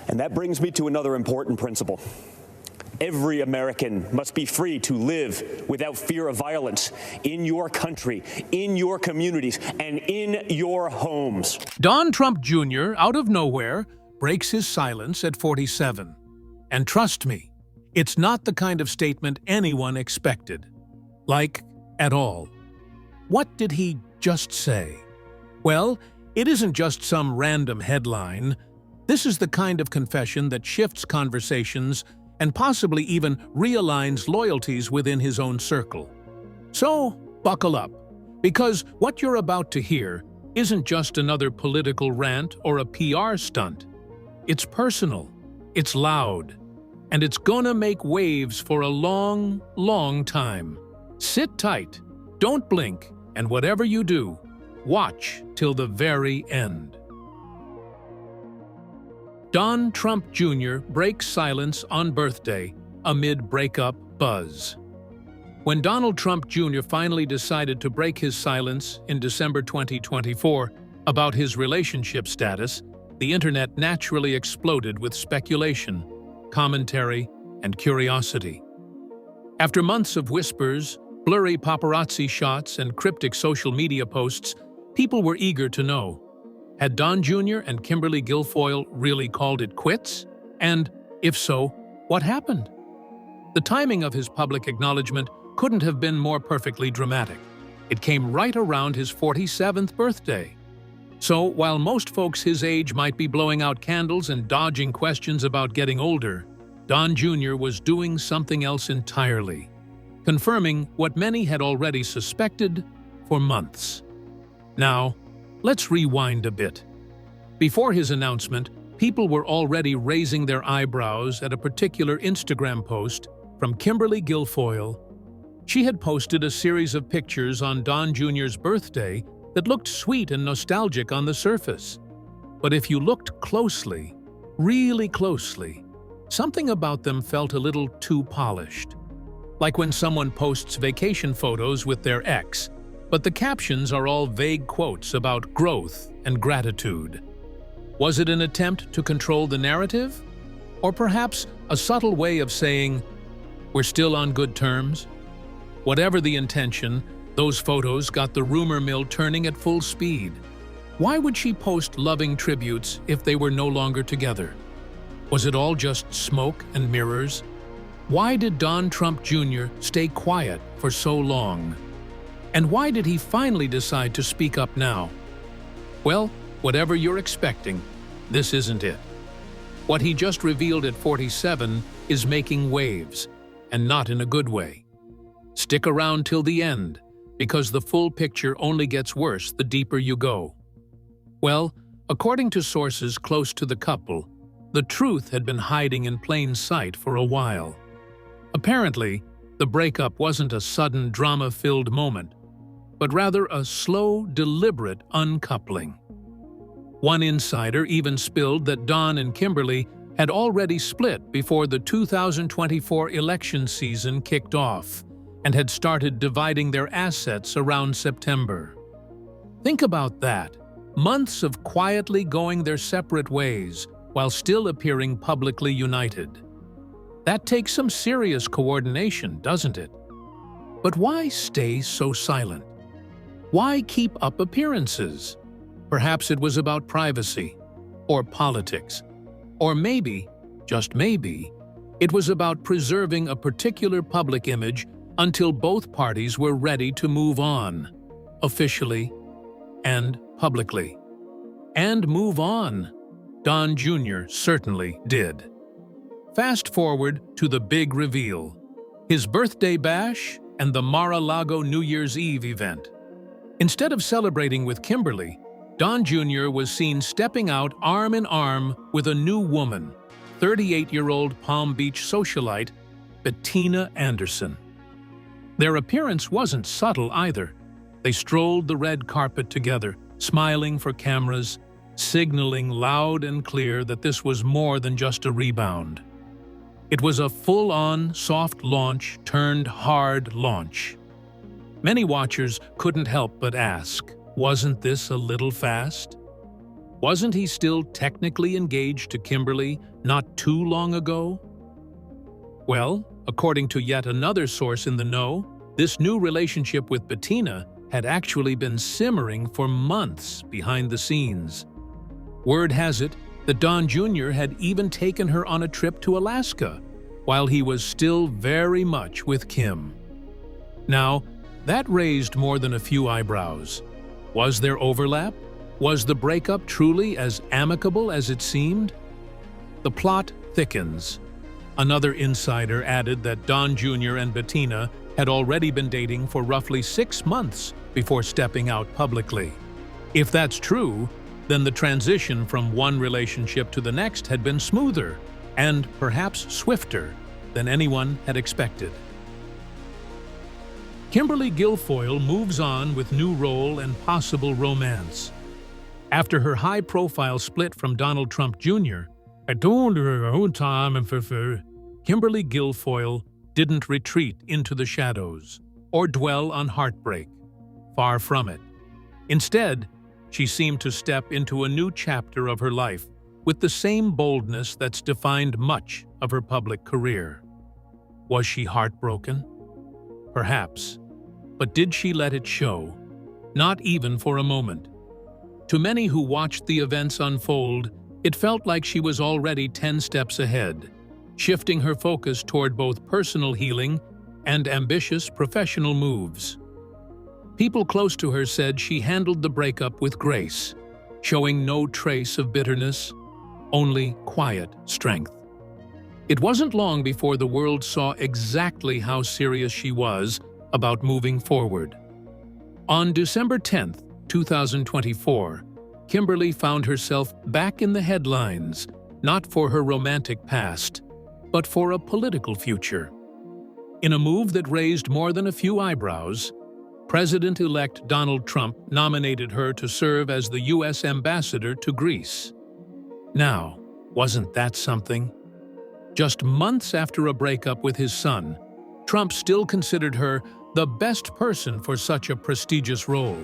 And that brings me to another important principle. Every American must be free to live without fear of violence in your country, in your communities, and in your homes. Don Trump Jr., out of nowhere, breaks his silence at 47. And trust me, it's not the kind of statement anyone expected. Like, at all. What did he just say? Well, it isn't just some random headline. This is the kind of confession that shifts conversations and possibly even realigns loyalties within his own circle. So, buckle up, because what you're about to hear isn't just another political rant or a PR stunt. It's personal, it's loud, and it's gonna make waves for a long, long time. Sit tight, don't blink, and whatever you do, watch till the very end. Don Trump Jr. breaks silence on birthday amid breakup buzz. When Donald Trump Jr. finally decided to break his silence in December 2024 about his relationship status, the internet naturally exploded with speculation, commentary, and curiosity. After months of whispers, blurry paparazzi shots, and cryptic social media posts, people were eager to know. Had Don Jr. and Kimberly Guilfoyle really called it quits? And, if so, what happened? The timing of his public acknowledgement couldn't have been more perfectly dramatic. It came right around his 47th birthday. So, while most folks his age might be blowing out candles and dodging questions about getting older, Don Jr. was doing something else entirely, confirming what many had already suspected for months. Now, let's rewind a bit. Before his announcement, people were already raising their eyebrows at a particular Instagram post from Kimberly Guilfoyle. She had posted a series of pictures on Don Jr.'s birthday that looked sweet and nostalgic on the surface. But if you looked closely, really closely, something about them felt a little too polished. Like when someone posts vacation photos with their ex, but the captions are all vague quotes about growth and gratitude. Was it an attempt to control the narrative? Or perhaps a subtle way of saying, we're still on good terms? Whatever the intention, those photos got the rumor mill turning at full speed. Why would she post loving tributes if they were no longer together? Was it all just smoke and mirrors? Why did Don Trump Jr. stay quiet for so long? And why did he finally decide to speak up now? Well, whatever you're expecting, this isn't it. What he just revealed at 47 is making waves, and not in a good way. Stick around till the end, because the full picture only gets worse the deeper you go. Well, according to sources close to the couple, the truth had been hiding in plain sight for a while. Apparently, the breakup wasn't a sudden drama-filled moment, but rather a slow, deliberate uncoupling. One insider even spilled that Don and Kimberly had already split before the 2024 election season kicked off and had started dividing their assets around September. Think about that. Months of quietly going their separate ways while still appearing publicly united. That takes some serious coordination, doesn't it? But why stay so silent? Why keep up appearances? Perhaps it was about privacy, or politics, or maybe, just maybe, it was about preserving a particular public image until both parties were ready to move on, officially and publicly. And move on. Don Jr. certainly did. Fast forward to the big reveal, his birthday bash and the Mar-a-Lago New Year's Eve event. Instead of celebrating with Kimberly, Don Jr. was seen stepping out arm in arm with a new woman, 38-year-old Palm Beach socialite Bettina Anderson. Their appearance wasn't subtle either. They strolled the red carpet together, smiling for cameras, signaling loud and clear that this was more than just a rebound. It was a full-on soft launch turned hard launch. Many watchers couldn't help but ask, wasn't this a little fast? Wasn't he still technically engaged to Kimberly not too long ago? Well, according to yet another source in the know, this new relationship with Bettina had actually been simmering for months behind the scenes. Word has it that Don Jr. had even taken her on a trip to Alaska, while he was still very much with Kim. Now, that raised more than a few eyebrows. Was there overlap? Was the breakup truly as amicable as it seemed? The plot thickens. Another insider added that Don Jr. and Bettina had already been dating for roughly 6 months before stepping out publicly. If that's true, then the transition from one relationship to the next had been smoother and perhaps swifter than anyone had expected. Kimberly Guilfoyle moves on with new role and possible romance. After her high-profile split from Donald Trump Jr., Kimberly Guilfoyle didn't retreat into the shadows or dwell on heartbreak. Far from it. Instead, she seemed to step into a new chapter of her life with the same boldness that's defined much of her public career. Was she heartbroken? Perhaps. But did she let it show? Not even for a moment. To many who watched the events unfold, it felt like she was already 10 steps ahead, shifting her focus toward both personal healing and ambitious professional moves. People close to her said she handled the breakup with grace, showing no trace of bitterness, only quiet strength. It wasn't long before the world saw exactly how serious she was about moving forward. On December 10, 2024, Kimberly found herself back in the headlines, not for her romantic past, but for a political future. In a move that raised more than a few eyebrows, President-elect Donald Trump nominated her to serve as the U.S. ambassador to Greece. Now, wasn't that something? Just months after a breakup with his son, Trump still considered her the best person for such a prestigious role.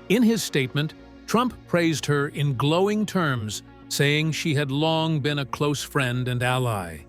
In his statement, Trump praised her in glowing terms, saying she had long been a close friend and ally.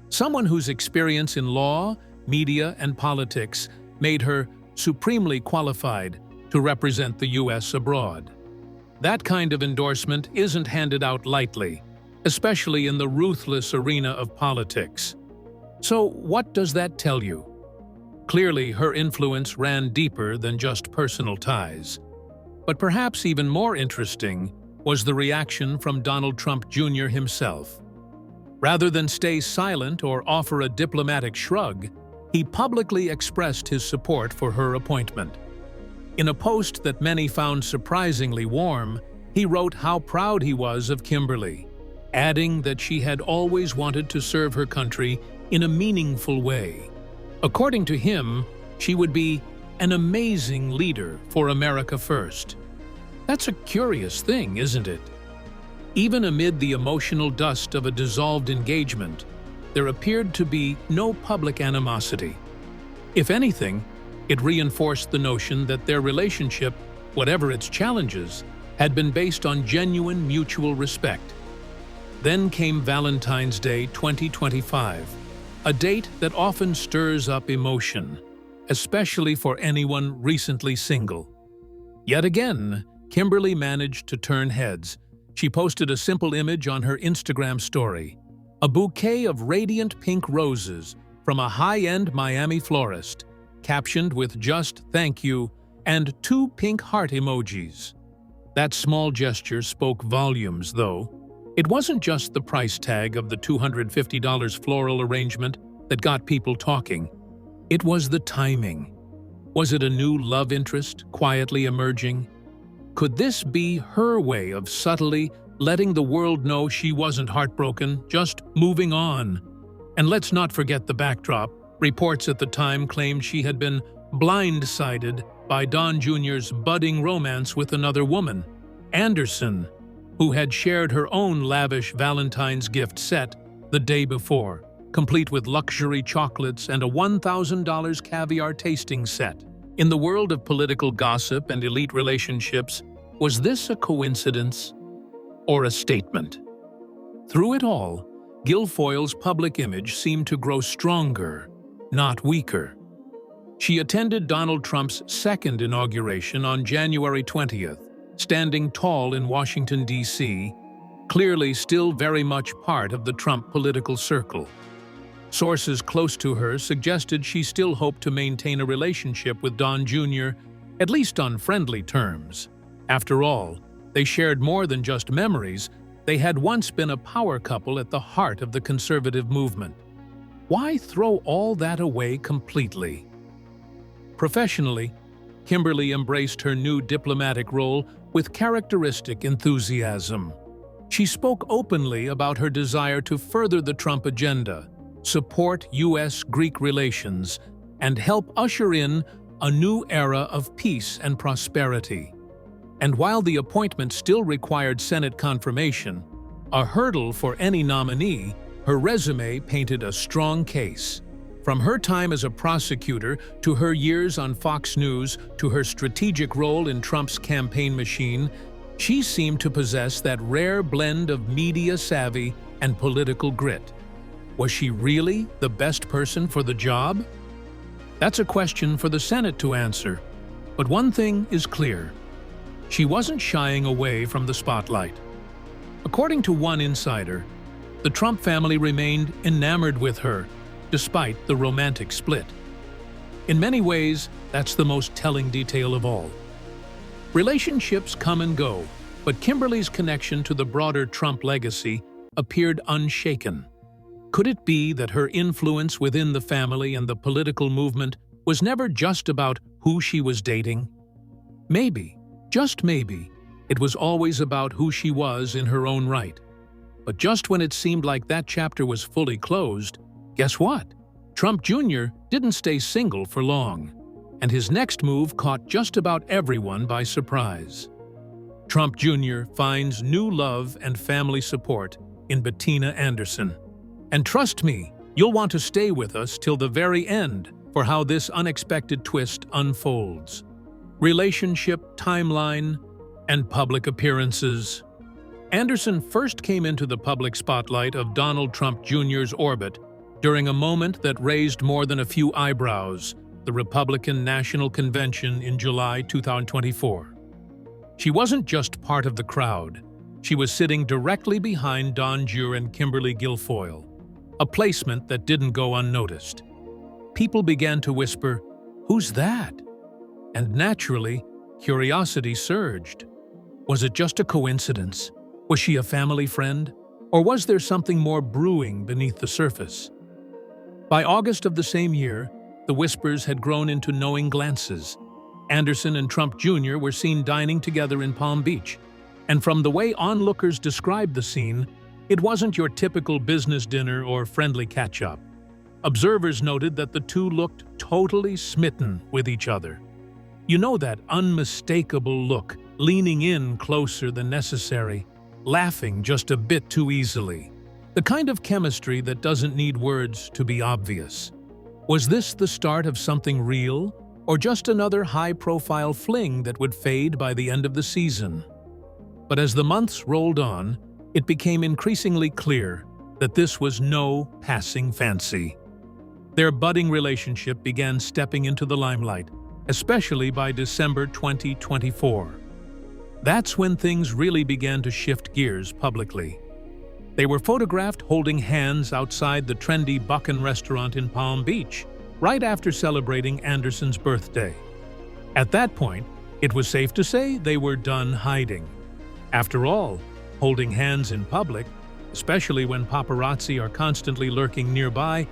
Someone whose experience in law, media, and politics made her supremely qualified to represent the U.S. abroad. That kind of endorsement isn't handed out lightly, especially in the ruthless arena of politics. So what does that tell you? Clearly, her influence ran deeper than just personal ties. But perhaps even more interesting was the reaction from Donald Trump Jr. himself. Rather than stay silent or offer a diplomatic shrug, he publicly expressed his support for her appointment. In a post that many found surprisingly warm, he wrote how proud he was of Kimberly, adding that she had always wanted to serve her country in a meaningful way. According to him, she would be an amazing leader for America First. That's a curious thing, isn't it? Even amid the emotional dust of a dissolved engagement, there appeared to be no public animosity. If anything, it reinforced the notion that their relationship, whatever its challenges, had been based on genuine mutual respect. Then came Valentine's Day 2025, a date that often stirs up emotion, especially for anyone recently single. Yet again, Kimberly managed to turn heads. She posted a simple image on her Instagram story, a bouquet of radiant pink roses from a high-end Miami florist, captioned with just "thank you" and 2 pink heart emojis. That small gesture spoke volumes, though. It wasn't just the price tag of the $250 floral arrangement that got people talking. It was the timing. Was it a new love interest quietly emerging? Could this be her way of subtly letting the world know she wasn't heartbroken, just moving on? And let's not forget the backdrop. Reports at the time claimed she had been blindsided by Don Jr.'s budding romance with another woman, Anderson, who had shared her own lavish Valentine's gift set the day before, complete with luxury chocolates and a $1,000 caviar tasting set. In the world of political gossip and elite relationships, was this a coincidence? or a statement. Through it all, Guilfoyle's public image seemed to grow stronger, not weaker. She attended Donald Trump's second inauguration on January 20th, standing tall in Washington, D.C., clearly still very much part of the Trump political circle. Sources close to her suggested she still hoped to maintain a relationship with Don Jr., at least on friendly terms. After all, they shared more than just memories. They had once been a power couple at the heart of the conservative movement. Why throw all that away completely? Professionally, Kimberly embraced her new diplomatic role with characteristic enthusiasm. She spoke openly about her desire to further the Trump agenda, support U.S.-Greek relations, and help usher in a new era of peace and prosperity. And while the appointment still required Senate confirmation, a hurdle for any nominee, her resume painted a strong case. From her time as a prosecutor to her years on Fox News to her strategic role in Trump's campaign machine, she seemed to possess that rare blend of media savvy and political grit. Was she really the best person for the job? That's a question for the Senate to answer. But one thing is clear. She wasn't shying away from the spotlight. According to one insider, the Trump family remained enamored with her, despite the romantic split. In many ways, that's the most telling detail of all. Relationships come and go, but Kimberly's connection to the broader Trump legacy appeared unshaken. Could it be that her influence within the family and the political movement was never just about who she was dating? Maybe, just maybe, it was always about who she was in her own right. But just when it seemed like that chapter was fully closed, guess what? Trump Jr. didn't stay single for long, and his next move caught just about everyone by surprise. Trump Jr. finds new love and family support in Bettina Anderson. And trust me, you'll want to stay with us till the very end for how this unexpected twist unfolds. Relationship, timeline, and public appearances. Anderson first came into the public spotlight of Donald Trump Jr.'s orbit during a moment that raised more than a few eyebrows, the Republican National Convention in July 2024. She wasn't just part of the crowd. She was sitting directly behind Don Jr. and Kimberly Guilfoyle, a placement that didn't go unnoticed. People began to whisper, "Who's that?" And naturally, curiosity surged. Was it just a coincidence? Was she a family friend? Or was there something more brewing beneath the surface? By August of the same year, the whispers had grown into knowing glances. Anderson and Trump Jr. were seen dining together in Palm Beach, and from the way onlookers described the scene, it wasn't your typical business dinner or friendly catch-up. Observers noted that the two looked totally smitten with each other. You know that unmistakable look, leaning in closer than necessary, laughing just a bit too easily. The kind of chemistry that doesn't need words to be obvious. Was this the start of something real, or just another high-profile fling that would fade by the end of the season? But as the months rolled on, it became increasingly clear that this was no passing fancy. Their budding relationship began stepping into the limelight, especially by December 2024. That's when things really began to shift gears publicly. They were photographed holding hands outside the trendy Buchan restaurant in Palm Beach, right after celebrating Anderson's birthday. At that point, it was safe to say they were done hiding. After all, holding hands in public, especially when paparazzi are constantly lurking nearby,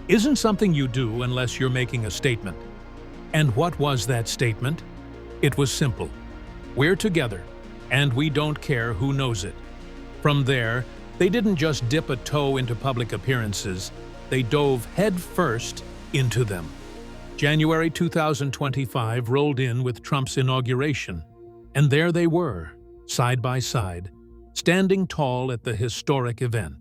isn't something you do unless you're making a statement. And what was that statement? It was simple. We're together, and we don't care who knows it. From there, they didn't just dip a toe into public appearances, they dove headfirst into them. January 2025 rolled in with Trump's inauguration, and there they were, side by side, standing tall at the historic event.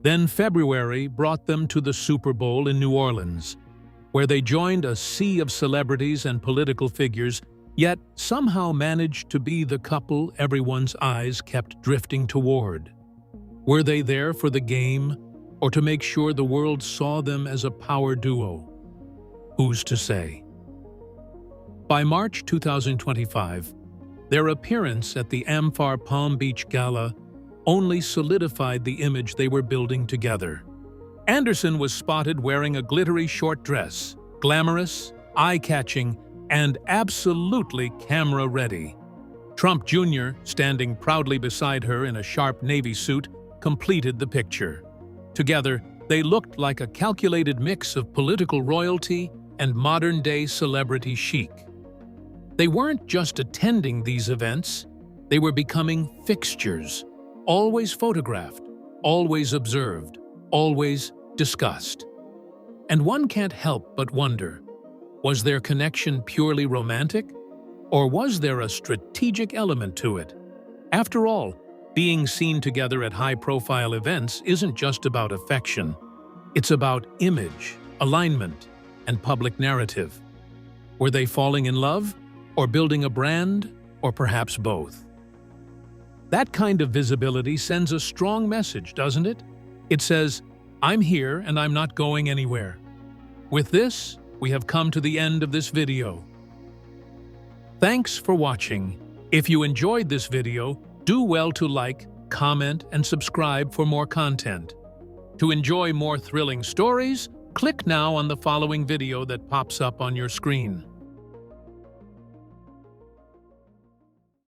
Then February brought them to the Super Bowl in New Orleans, where they joined a sea of celebrities and political figures yet somehow managed to be the couple everyone's eyes kept drifting toward. Were they there for the game, or to make sure the world saw them as a power duo? Who's to say? By March 2025, their appearance at the Amphar Palm Beach Gala only solidified the image they were building together. Anderson was spotted wearing a glittery short dress, glamorous, eye-catching, and absolutely camera-ready. Trump Jr., standing proudly beside her in a sharp navy suit, completed the picture. Together, they looked like a calculated mix of political royalty and modern-day celebrity chic. They weren't just attending these events, they were becoming fixtures, always photographed, always observed, always discussed. And one can't help but wonder, was their connection purely romantic? Or was there a strategic element to it? After all, being seen together at high-profile events isn't just about affection. It's about image, alignment, and public narrative. Were they falling in love, or building a brand, or perhaps both? That kind of visibility sends a strong message, doesn't it? It says, I'm here and I'm not going anywhere. With this, we have come to the end of this video. Thanks for watching. If you enjoyed this video, do well to like, comment, and subscribe for more content. To enjoy more thrilling stories, click now on the following video that pops up on your screen.